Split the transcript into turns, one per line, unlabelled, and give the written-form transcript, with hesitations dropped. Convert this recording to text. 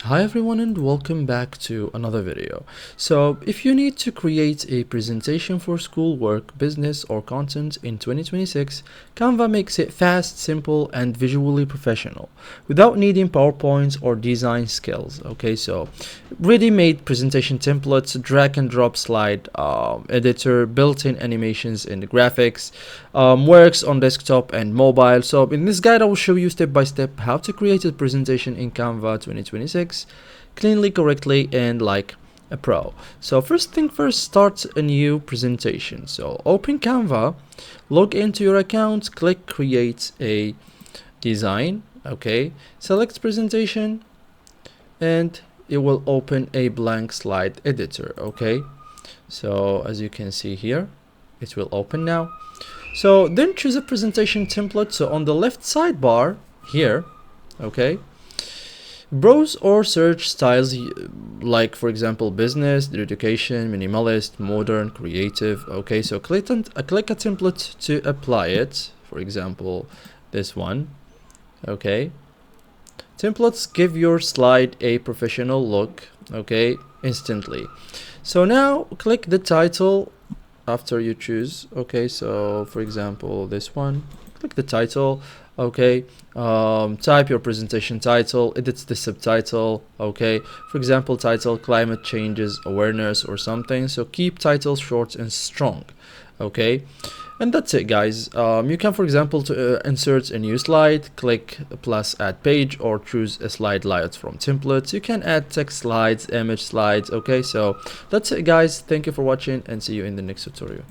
Hi everyone and welcome back to another video. So if you need to create a presentation for schoolwork, business or content in 2026, Canva makes it fast, simple and visually professional without needing PowerPoint or design skills. Okay, so ready-made presentation templates, drag and drop slide editor, built-in animations and graphics, works on desktop and mobile. So in this guide I will show you step by step how to create a presentation in Canva 2026 cleanly, correctly and like a pro. So first thing first, start a new presentation. So open Canva, log into your account, click create a design. Okay, select presentation and it will open a blank slide editor. Okay, so as you can see here, it will open now. So then choose a presentation template. So on the left sidebar here, okay, browse or search styles like, for example, business, education, minimalist, modern, creative. Okay, so click a template to apply it. For example, this one. Okay, templates give your slide a professional look, okay, instantly. So now click the title after you choose. Okay, so for example, this one, click the title. Okay, type your presentation title, edit the subtitle. Okay, for example, title climate changes awareness or something. So keep titles short and strong. Okay, and that's it, guys. You can, for example, to insert a new slide, click plus add page or choose a slide layout from templates. You can add text slides, image slides. Okay, so that's it, guys. Thank you for watching and see you in the next tutorial.